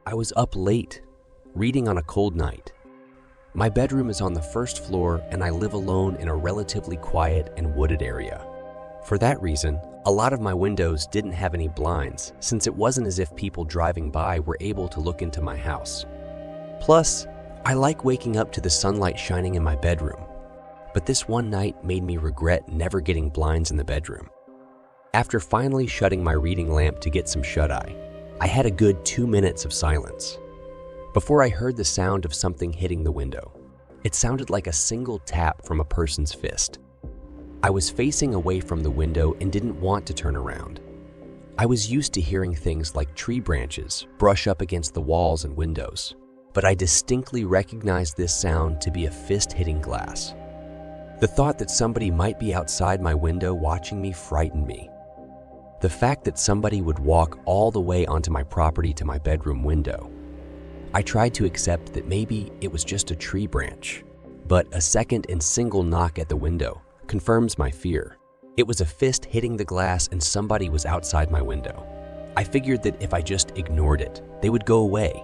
I was up late, reading on a cold night. My bedroom is on the first floor and I live alone in a relatively quiet and wooded area. For that reason, a lot of my windows didn't have any blinds since it wasn't as if people driving by were able to look into my house. Plus, I like waking up to the sunlight shining in my bedroom. But this one night made me regret never getting blinds in the bedroom. After finally shutting my reading lamp to get some shut-eye, I had a good 2 minutes of silence before I heard the sound of something hitting the window. It sounded like a single tap from a person's fist. I was facing away from the window and didn't want to turn around. I was used to hearing things like tree branches brush up against the walls and windows, but I distinctly recognized this sound to be a fist hitting glass. The thought that somebody might be outside my window watching me frightened me. The fact that somebody would walk all the way onto my property to my bedroom window. I tried to accept that maybe it was just a tree branch, but a second and single knock at the window confirms my fear. It was a fist hitting the glass and somebody was outside my window. I figured that if I just ignored it, they would go away.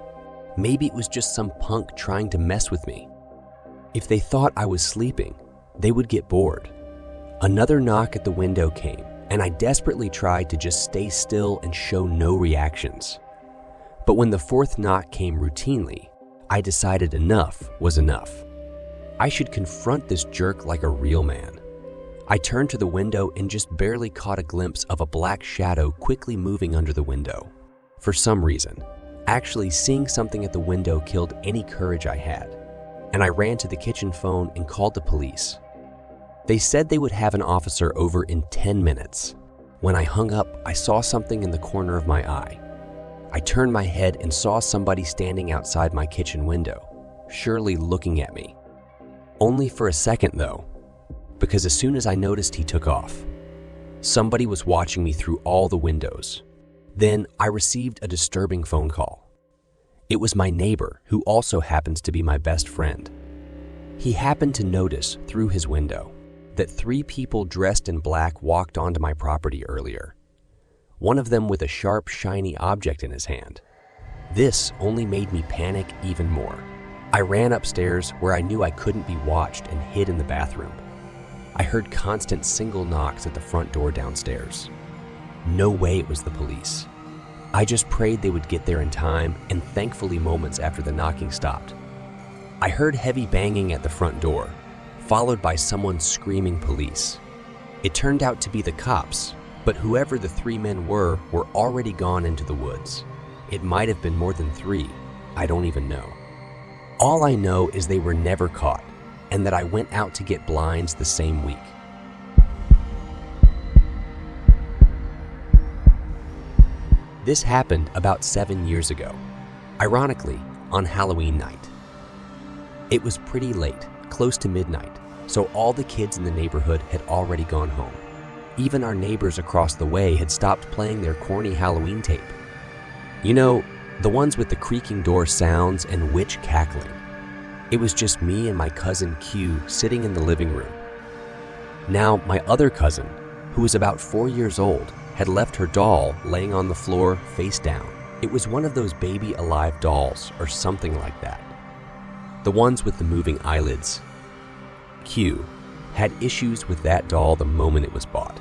Maybe it was just some punk trying to mess with me. If they thought I was sleeping, they would get bored. Another knock at the window came, and I desperately tried to just stay still and show no reactions. But when the fourth knock came routinely, I decided enough was enough. I should confront this jerk like a real man. I turned to the window and just barely caught a glimpse of a black shadow quickly moving under the window. For some reason, actually seeing something at the window killed any courage I had, and I ran to the kitchen phone and called the police. They said they would have an officer over in 10 minutes. When I hung up, I saw something in the corner of my eye. I turned my head and saw somebody standing outside my kitchen window, surely looking at me. Only for a second though, because as soon as I noticed he took off. Somebody was watching me through all the windows. Then I received a disturbing phone call. It was my neighbor, who also happens to be my best friend. He happened to notice through his window that 3 people dressed in black walked onto my property earlier. One of them with a sharp, shiny object in his hand. This only made me panic even more. I ran upstairs where I knew I couldn't be watched and hid in the bathroom. I heard constant single knocks at the front door downstairs. No way it was the police. I just prayed they would get there in time, and thankfully moments after the knocking stopped. I heard heavy banging at the front door, followed by someone screaming police. It turned out to be the cops, but whoever the 3 men were already gone into the woods. It might have been more than 3, I don't even know. All I know is they were never caught, and that I went out to get blinds the same week. This happened about 7 years ago, ironically on Halloween night. It was pretty late, close to midnight, so all the kids in the neighborhood had already gone home. Even our neighbors across the way had stopped playing their corny Halloween tape. You know, the ones with the creaking door sounds and witch cackling. It was just me and my cousin Q sitting in the living room. Now, my other cousin, who was about 4 years old, had left her doll laying on the floor face down. It was one of those baby alive dolls or something like that. The ones with the moving eyelids. Q had issues with that doll the moment it was bought.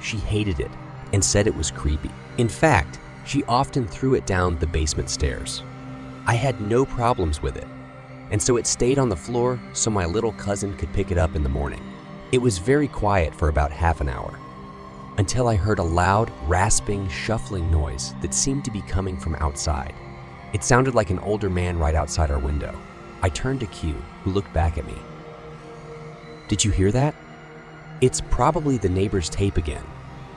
She hated it and said it was creepy. In fact, she often threw it down the basement stairs. I had no problems with it, and so it stayed on the floor so my little cousin could pick it up in the morning. It was very quiet for about half an hour, until I heard a loud, rasping, shuffling noise that seemed to be coming from outside. It sounded like an older man right outside our window. I turned to Q, who looked back at me. "Did you hear that?" "It's probably the neighbor's tape again,"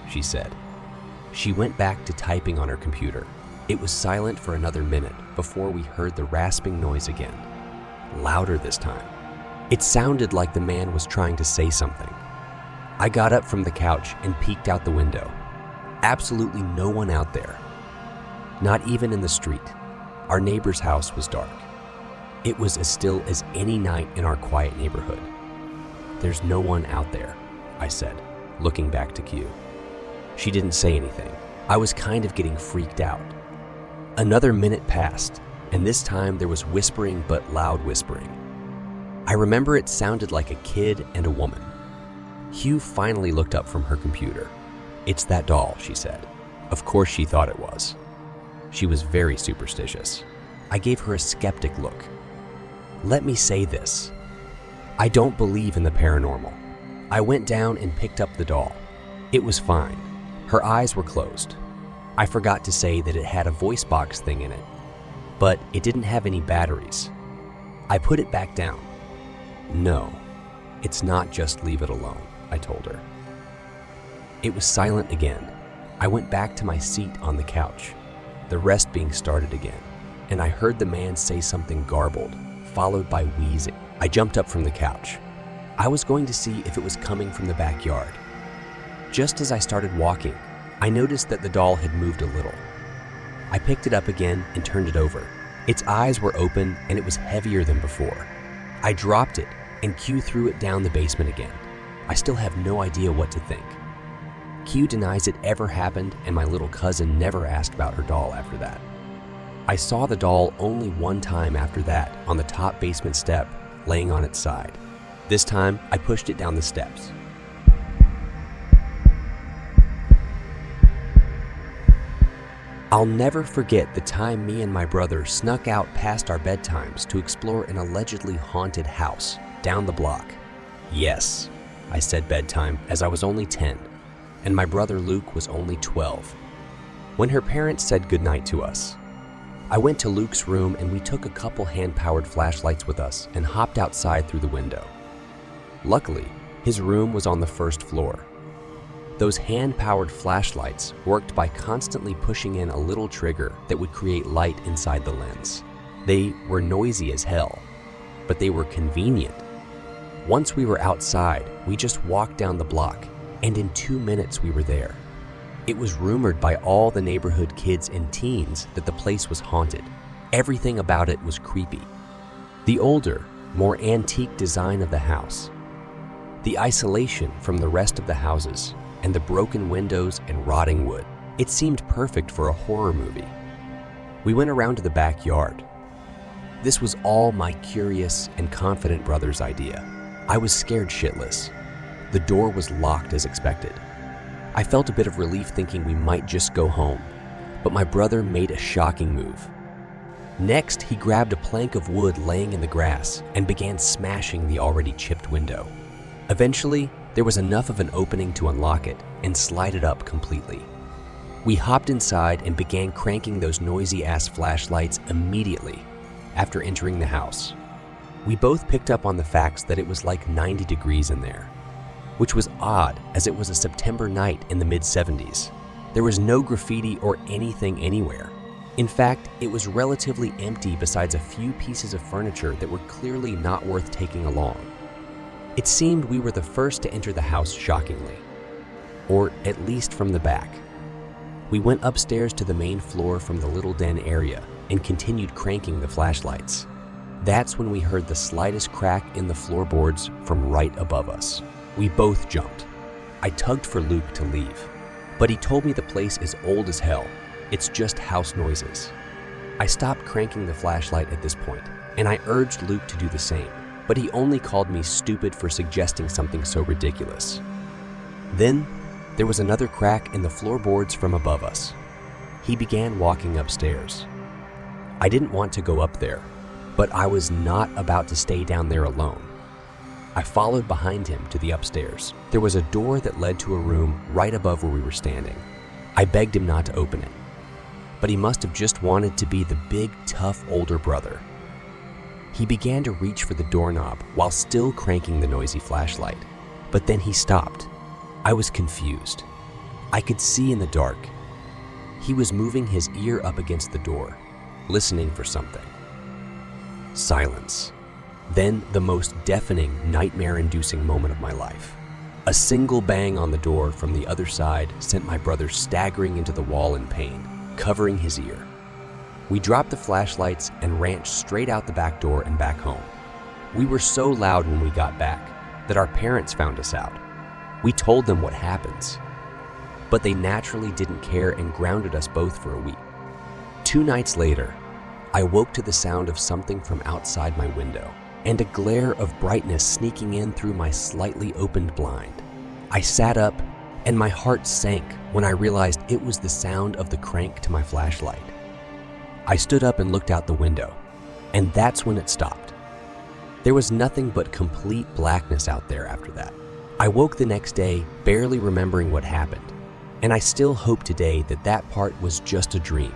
she said. She went back to typing on her computer. It was silent for another minute before we heard the rasping noise again, louder this time. It sounded like the man was trying to say something. I got up from the couch and peeked out the window. Absolutely no one out there. Not even in the street. Our neighbor's house was dark. It was as still as any night in our quiet neighborhood. "There's no one out there," I said, looking back to Q. She didn't say anything. I was kind of getting freaked out. Another minute passed, and this time there was whispering but loud whispering. I remember it sounded like a kid and a woman. Hugh finally looked up from her computer. "It's that doll," she said. Of course she thought it was. She was very superstitious. I gave her a skeptic look. Let me say this. I don't believe in the paranormal. I went down and picked up the doll. It was fine. Her eyes were closed. I forgot to say that it had a voice box thing in it, but it didn't have any batteries. I put it back down. No, it's not just leave it alone, I told her. It was silent again. I went back to my seat on the couch, the rest being started again, and I heard the man say something garbled, followed by wheezing. I jumped up from the couch. I was going to see if it was coming from the backyard. Just as I started walking, I noticed that the doll had moved a little. I picked it up again and turned it over. Its eyes were open and it was heavier than before. I dropped it and Q threw it down the basement again. I still have no idea what to think. Q denies it ever happened, and my little cousin never asked about her doll after that. I saw the doll only one time after that on the top basement step, laying on its side. This time, I pushed it down the steps. I'll never forget the time me and my brother snuck out past our bedtimes to explore an allegedly haunted house down the block. Yes, I said bedtime as I was only 10, and my brother Luke was only 12. When her parents said goodnight to us, I went to Luke's room and we took a couple hand-powered flashlights with us and hopped outside through the window. Luckily, his room was on the first floor. Those hand-powered flashlights worked by constantly pushing in a little trigger that would create light inside the lens. They were noisy as hell, but they were convenient. Once we were outside, we just walked down the block, and in 2 minutes we were there. It was rumored by all the neighborhood kids and teens that the place was haunted. Everything about it was creepy. The older, more antique design of the house, the isolation from the rest of the houses, and the broken windows and rotting wood. It seemed perfect for a horror movie. We went around to the backyard. This was all my curious and confident brother's idea. I was scared shitless. The door was locked as expected. I felt a bit of relief thinking we might just go home, but my brother made a shocking move. Next, he grabbed a plank of wood laying in the grass and began smashing the already chipped window. Eventually, there was enough of an opening to unlock it and slide it up completely. We hopped inside and began cranking those noisy-ass flashlights immediately after entering the house. We both picked up on the facts that it was like 90 degrees in there, which was odd as it was a September night in the mid-70s. There was no graffiti or anything anywhere. In fact, it was relatively empty besides a few pieces of furniture that were clearly not worth taking along. It seemed we were the first to enter the house shockingly, or at least from the back. We went upstairs to the main floor from the little den area and continued cranking the flashlights. That's when we heard the slightest crack in the floorboards from right above us. We both jumped. I tugged for Luke to leave, but he told me the place is old as hell. It's just house noises. I stopped cranking the flashlight at this point, and I urged Luke to do the same, but he only called me stupid for suggesting something so ridiculous. Then, there was another crack in the floorboards from above us. He began walking upstairs. I didn't want to go up there, but I was not about to stay down there alone. I followed behind him to the upstairs. There was a door that led to a room right above where we were standing. I begged him not to open it, but he must have just wanted to be the big, tough older brother. He began to reach for the doorknob while still cranking the noisy flashlight, but then he stopped. I was confused. I could see in the dark. He was moving his ear up against the door, listening for something. Silence. Then the most deafening, nightmare-inducing moment of my life. A single bang on the door from the other side sent my brother staggering into the wall in pain, covering his ear. We dropped the flashlights and ran straight out the back door and back home. We were so loud when we got back that our parents found us out. We told them what happens, but they naturally didn't care and grounded us both for a week. 2 nights later, I woke to the sound of something from outside my window and a glare of brightness sneaking in through my slightly opened blind. I sat up and my heart sank when I realized it was the sound of the crank to my flashlight. I stood up and looked out the window, and that's when it stopped. There was nothing but complete blackness out there after that. I woke the next day barely remembering what happened, and I still hope today that that part was just a dream.